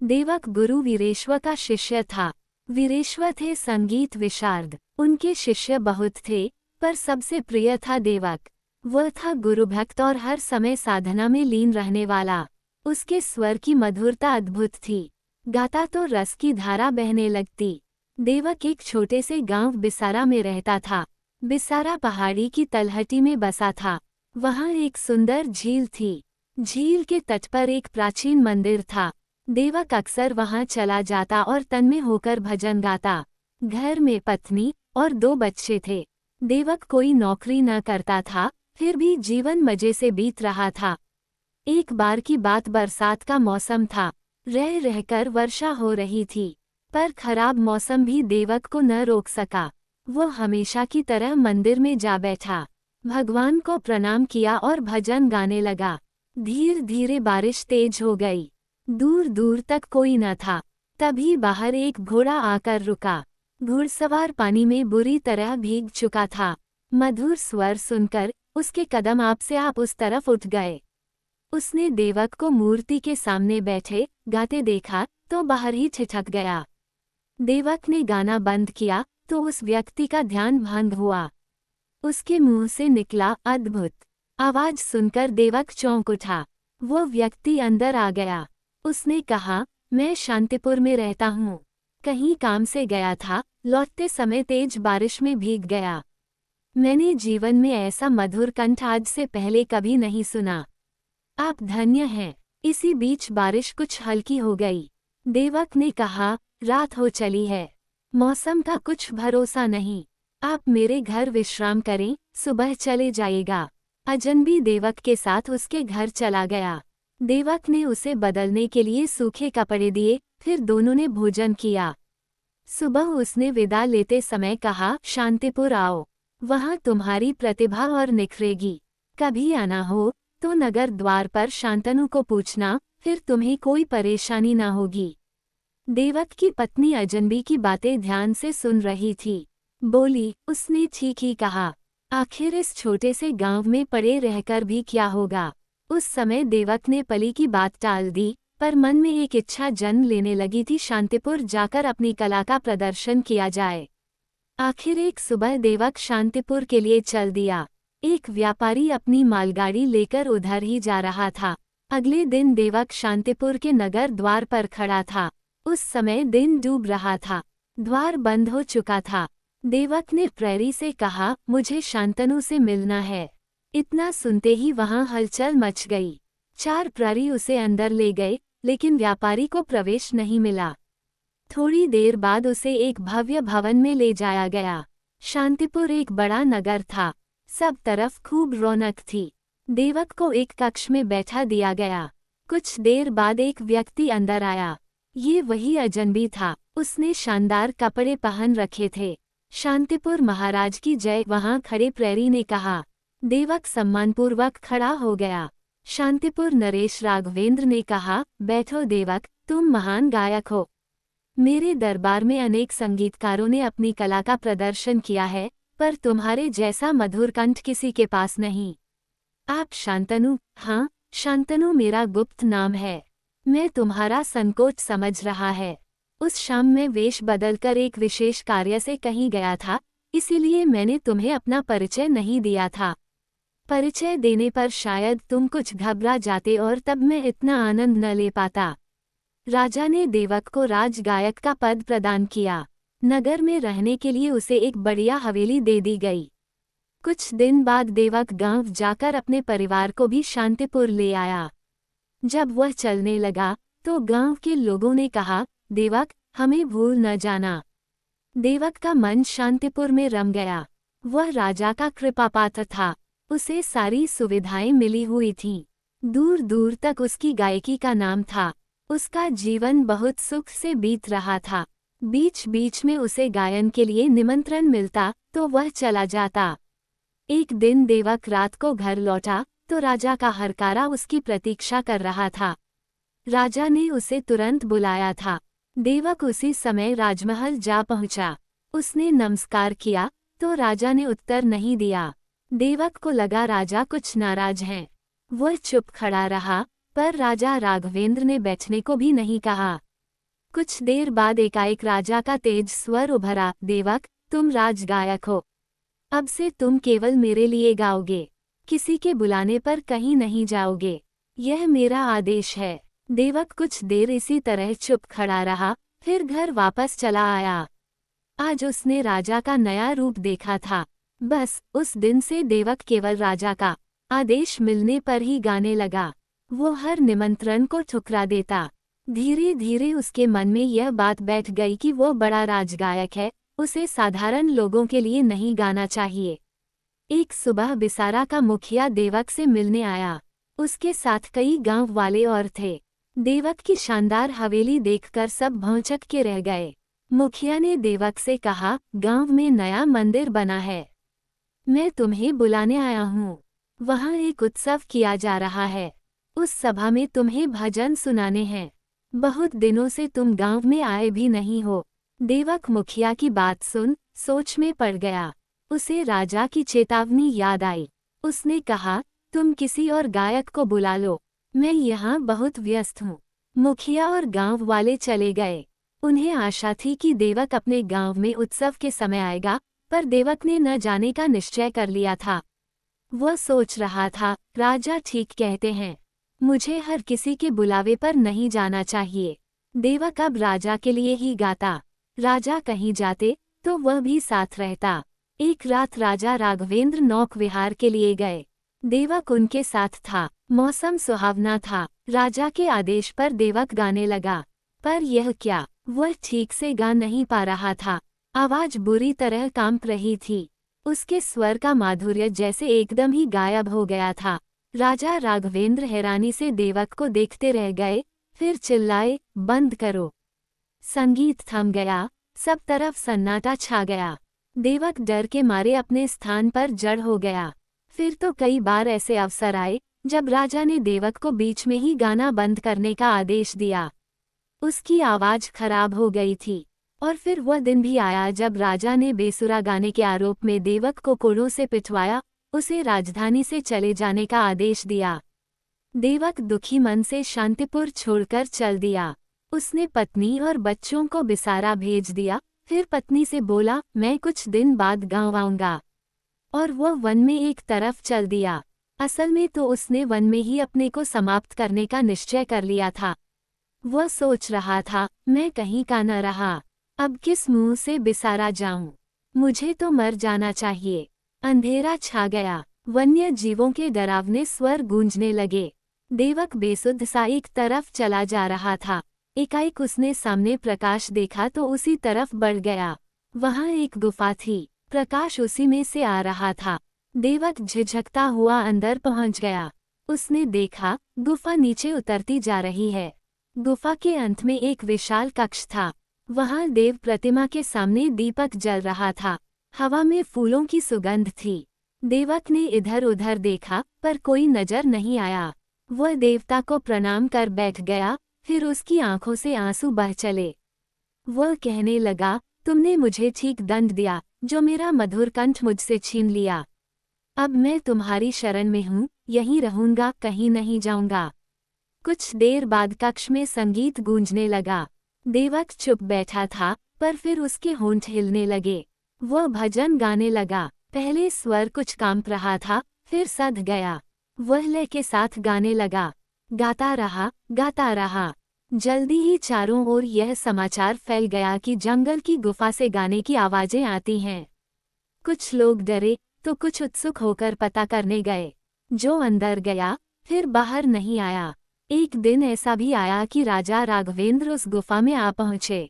देवक गुरु वीरेश्वर का शिष्य था। वीरेश्वर थे संगीत विशारद। उनके शिष्य बहुत थे, पर सबसे प्रिय था देवक। वह था गुरु भक्त और हर समय साधना में लीन रहने वाला। उसके स्वर की मधुरता अद्भुत थी। गाता तो रस की धारा बहने लगती। देवक एक छोटे से गांव बिसारा में रहता था। बिसारा पहाड़ी की तलहटी में बसा था। वहां एक सुंदर झील थी। झील के तट पर एक प्राचीन मंदिर था। देवक अक्सर वहां चला जाता और तन्मय होकर भजन गाता। घर में पत्नी और 2 बच्चे थे। देवक कोई नौकरी न करता था, फिर भी जीवन मजे से बीत रहा था। एक बार की बात, बरसात का मौसम था। रह रहकर वर्षा हो रही थी, पर खराब मौसम भी देवक को न रोक सका। वो हमेशा की तरह मंदिर में जा बैठा, भगवान को प्रणाम किया और भजन गाने लगा। धीरे धीरे बारिश तेज हो गई। दूर दूर तक कोई न था। तभी बाहर एक घोड़ा आकर रुका। घुड़सवार पानी में बुरी तरह भीग चुका था। मधुर स्वर सुनकर उसके कदम आप से आप उस तरफ उठ गए। उसने देवक को मूर्ति के सामने बैठे गाते देखा तो बाहर ही ठिठक गया। देवक ने गाना बंद किया तो उस व्यक्ति का ध्यान भंग हुआ। उसके मुंह से निकला अद्भुत आवाज सुनकर देवक चौंक उठा। वो व्यक्ति अंदर आ गया। उसने कहा, मैं शांतिपुर में रहता हूँ। कहीं काम से गया था, लौटते समय तेज बारिश में भीग गया। मैंने जीवन में ऐसा मधुर कंठ आज से पहले कभी नहीं सुना। आप धन्य हैं। इसी बीच बारिश कुछ हल्की हो गई। देवक ने कहा, रात हो चली है, मौसम का कुछ भरोसा नहीं। आप मेरे घर विश्राम करें, सुबह चले जाएगा। अजनबी देवक के साथ उसके घर चला गया। देवक ने उसे बदलने के लिए सूखे कपड़े दिए, फिर दोनों ने भोजन किया। सुबह उसने विदा लेते समय कहा, शांतिपुर आओ, वहाँ तुम्हारी प्रतिभा और निखरेगी। कभी आना हो तो नगर द्वार पर शांतनु को पूछना, फिर तुम्हें कोई परेशानी ना होगी। देवक की पत्नी अजनबी की बातें ध्यान से सुन रही थी। बोली, उसने ठीक ही कहा। आखिर इस छोटे से गांव में पड़े रहकर भी क्या होगा। उस समय देवक ने पली की बात टाल दी, पर मन में एक इच्छा जन्म लेने लगी थी, शांतिपुर जाकर अपनी कला का प्रदर्शन किया जाए। आखिर एक सुबह देवक शांतिपुर के लिए चल दिया। एक व्यापारी अपनी मालगाड़ी लेकर उधर ही जा रहा था। अगले दिन देवक शांतिपुर के नगर द्वार पर खड़ा था। उस समय दिन डूब रहा था। द्वार बंद हो चुका था। देवक ने प्रहरी से कहा, मुझे शांतनु से मिलना है। इतना सुनते ही वहां हलचल मच गई। 4 प्रहरी उसे अंदर ले गए, लेकिन व्यापारी को प्रवेश नहीं मिला। थोड़ी देर बाद उसे एक भव्य भवन में ले जाया गया। शांतिपुर एक बड़ा नगर था। सब तरफ खूब रौनक थी। देवक को एक कक्ष में बैठा दिया गया। कुछ देर बाद एक व्यक्ति अंदर आया। ये वही अजनबी था। उसने शानदार कपड़े पहन रखे थे। शांतिपुर महाराज की जय, वहां खड़े प्रहरी ने कहा। देवक सम्मानपूर्वक खड़ा हो गया। शांतिपुर नरेश राघवेंद्र ने कहा, बैठो देवक, तुम महान गायक हो। मेरे दरबार में अनेक संगीतकारों ने अपनी कला का प्रदर्शन किया है, पर तुम्हारे जैसा मधुर कंठ किसी के पास नहीं। आप शांतनु? हाँ, शांतनु मेरा गुप्त नाम है। मैं तुम्हारा संकोच समझ रहा है। उस शाम मैं वेश बदलकर एक विशेष कार्य से कहीं गया था, इसीलिए मैंने तुम्हें अपना परिचय नहीं दिया था। परिचय देने पर शायद तुम कुछ घबरा जाते और तब मैं इतना आनंद न ले पाता। राजा ने देवक को राजगायक का पद प्रदान किया। नगर में रहने के लिए उसे एक बढ़िया हवेली दे दी गई। कुछ दिन बाद देवक गांव जाकर अपने परिवार को भी शांतिपुर ले आया। जब वह चलने लगा तो गांव के लोगों ने कहा, देवक, हमें भूल न जाना। देवक का मन शांतिपुर में रम गया। वह राजा का कृपापात्र था। उसे सारी सुविधाएं मिली हुई थीं। दूर दूर तक उसकी गायकी का नाम था। उसका जीवन बहुत सुख से बीत रहा था। बीच बीच में उसे गायन के लिए निमंत्रण मिलता तो वह चला जाता। एक दिन देवक रात को घर लौटा तो राजा का हरकारा उसकी प्रतीक्षा कर रहा था। राजा ने उसे तुरंत बुलाया था। देवक उसी समय राजमहल जा पहुंचा। उसने नमस्कार किया तो राजा ने उत्तर नहीं दिया। देवक को लगा राजा कुछ नाराज हैं। वह चुप खड़ा रहा, पर राजा राघवेंद्र ने बैठने को भी नहीं कहा। कुछ देर बाद एकाएक राजा का तेज स्वर उभरा, देवक, तुम राजगायक हो। अब से तुम केवल मेरे लिए गाओगे, किसी के बुलाने पर कहीं नहीं जाओगे। यह मेरा आदेश है। देवक कुछ देर इसी तरह चुप खड़ा रहा, फिर घर वापस चला आया। आज उसने राजा का नया रूप देखा था। बस उस दिन से देवक केवल राजा का आदेश मिलने पर ही गाने लगा। वो हर निमंत्रण को ठुकरा देता। धीरे धीरे उसके मन में यह बात बैठ गई कि वो बड़ा राजगायक है, उसे साधारण लोगों के लिए नहीं गाना चाहिए। एक सुबह बिसारा का मुखिया देवक से मिलने आया। उसके साथ कई गांव वाले और थे। देवक की शानदार हवेली देखकर सब भौंचक के रह गए। मुखिया ने देवक से कहा, गांव में नया मंदिर बना है, मैं तुम्हें बुलाने आया हूँ। वहाँ एक उत्सव किया जा रहा है। उस सभा में तुम्हें भजन सुनाने हैं। बहुत दिनों से तुम गांव में आए भी नहीं हो। देवक मुखिया की बात सुन सोच में पड़ गया। उसे राजा की चेतावनी याद आई। उसने कहा, तुम किसी और गायक को बुला लो, मैं यहाँ बहुत व्यस्त हूँ। मुखिया और गांव वाले चले गए। उन्हें आशा थी कि देवक अपने गांव में उत्सव के समय आएगा, पर देवक ने न जाने का निश्चय कर लिया था। वह सोच रहा था, राजा ठीक कहते हैं, मुझे हर किसी के बुलावे पर नहीं जाना चाहिए। देवक अब राजा के लिए ही गाता। राजा कहीं जाते तो वह भी साथ रहता। एक रात राजा राघवेंद्र नौक विहार के लिए गए। देवक उनके साथ था। मौसम सुहावना था। राजा के आदेश पर देवक गाने लगा। पर यह क्या, वह ठीक से गा नहीं पा रहा था। आवाज बुरी तरह कांप रही थी। उसके स्वर का माधुर्य जैसे एकदम ही गायब हो गया था। राजा राघवेंद्र हैरानी से देवक को देखते रह गए, फिर चिल्लाए, बंद करो। संगीत थम गया। सब तरफ सन्नाटा छा गया। देवक डर के मारे अपने स्थान पर जड़ हो गया। फिर तो कई बार ऐसे अवसर आए जब राजा ने देवक को बीच में ही गाना बंद करने का आदेश दिया। उसकी आवाज खराब हो गई थी। और फिर वह दिन भी आया जब राजा ने बेसुरा गाने के आरोप में देवक को कोड़ों से पिटवाया, उसे राजधानी से चले जाने का आदेश दिया। देवक दुखी मन से शांतिपुर छोड़कर चल दिया। उसने पत्नी और बच्चों को बिसारा भेज दिया। फिर पत्नी से बोला, मैं कुछ दिन बाद गांव आऊंगा। और वह वन में एक तरफ चल दिया। असल में तो उसने वन में ही अपने को समाप्त करने का निश्चय कर लिया था। वह सोच रहा था, मैं कहीं का न रहा, अब किस मुंह से बिसारा जाऊं, मुझे तो मर जाना चाहिए। अंधेरा छा गया। वन्य जीवों के डरावने स्वर गूंजने लगे। देवक बेसुध सा एक तरफ चला जा रहा था। एकाएक उसने सामने प्रकाश देखा तो उसी तरफ बढ़ गया। वहां एक गुफा थी। प्रकाश उसी में से आ रहा था। देवक झिझकता हुआ अंदर पहुंच गया। उसने देखा, गुफा नीचे उतरती जा रही है। गुफा के अंत में एक विशाल कक्ष था। वहां देव प्रतिमा के सामने दीपक जल रहा था। हवा में फूलों की सुगंध थी। देवक ने इधर उधर देखा, पर कोई नजर नहीं आया। वह देवता को प्रणाम कर बैठ गया। फिर उसकी आंखों से आंसू बह चले। वह कहने लगा, तुमने मुझे ठीक दंड दिया, जो मेरा मधुर कंठ मुझसे छीन लिया। अब मैं तुम्हारी शरण में हूँ, यहीं रहूंगा, कहीं नहीं जाऊंगा। कुछ देर बाद कक्ष में संगीत गूंजने लगा। देवक चुप बैठा था, पर फिर उसके होंठ हिलने लगे। वह भजन गाने लगा। पहले स्वर कुछ कांप रहा था, फिर सध गया। वह लय के साथ गाने लगा। गाता रहा, गाता रहा। जल्दी ही चारों ओर यह समाचार फैल गया कि जंगल की गुफा से गाने की आवाजें आती हैं। कुछ लोग डरे तो कुछ उत्सुक होकर पता करने गए। जो अंदर गया, फिर बाहर नहीं आया। एक दिन ऐसा भी आया कि राजा राघवेंद्र उस गुफा में आ पहुंचे।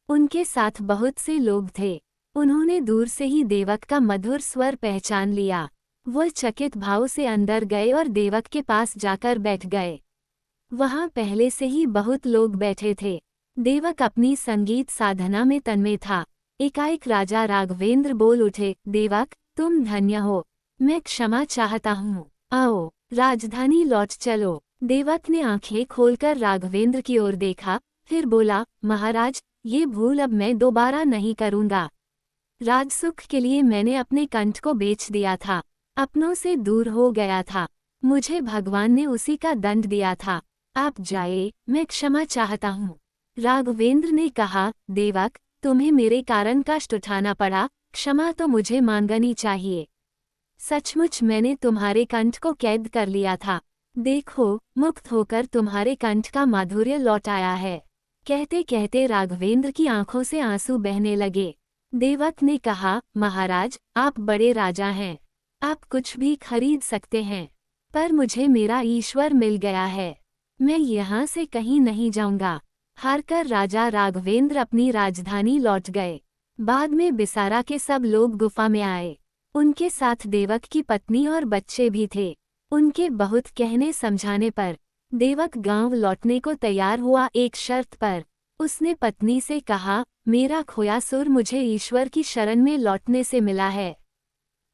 उनके साथ बहुत से लोग थे। उन्होंने दूर से ही देवक का मधुर स्वर पहचान लिया। वह चकित भाव से अंदर गए और देवक के पास जाकर बैठ गए। वहां पहले से ही बहुत लोग बैठे थे। देवक अपनी संगीत साधना में तन्मय था। एकाएक राजा राघवेंद्र बोल उठे, देवक, तुम धन्य हो, मैं क्षमा चाहता हूँ, आओ राजधानी लौट चलो। देवक ने आंखें खोलकर राघवेंद्र की ओर देखा, फिर बोला, महाराज, ये भूल अब मैं दोबारा नहीं करूँगा। राजसुख के लिए मैंने अपने कंठ को बेच दिया था, अपनों से दूर हो गया था। मुझे भगवान ने उसी का दंड दिया था। आप जाए, मैं क्षमा चाहता हूँ। राघवेंद्र ने कहा, देवक, तुम्हें मेरे कारण कष्ट उठाना पड़ा, क्षमा तो मुझे मांगनी चाहिए। सचमुच मैंने तुम्हारे कंठ को कैद कर लिया था। देखो, मुक्त होकर तुम्हारे कंठ का माधुर्य लौट आया है। कहते कहते राघवेंद्र की आंखों से आंसू बहने लगे। देवक ने कहा, महाराज, आप बड़े राजा हैं, आप कुछ भी खरीद सकते हैं, पर मुझे मेरा ईश्वर मिल गया है, मैं यहाँ से कहीं नहीं जाऊंगा। हारकर राजा राघवेंद्र अपनी राजधानी लौट गए। बाद में बिसारा के सब लोग गुफा में आए। उनके साथ देवक की पत्नी और बच्चे भी थे। उनके बहुत कहने समझाने पर देवक गांव लौटने को तैयार हुआ, एक शर्त पर। उसने पत्नी से कहा, मेरा खोया सुर मुझे ईश्वर की शरण में लौटने से मिला है,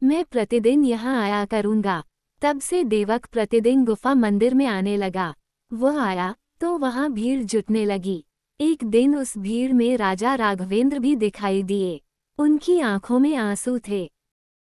मैं प्रतिदिन यहाँ आया करूँगा। तब से देवक प्रतिदिन गुफा मंदिर में आने लगा। वह आया तो वहाँ भीड़ जुटने लगी। एक दिन उस भीड़ में राजा राघवेंद्र भी दिखाई दिए। उनकी आंखों में आंसू थे।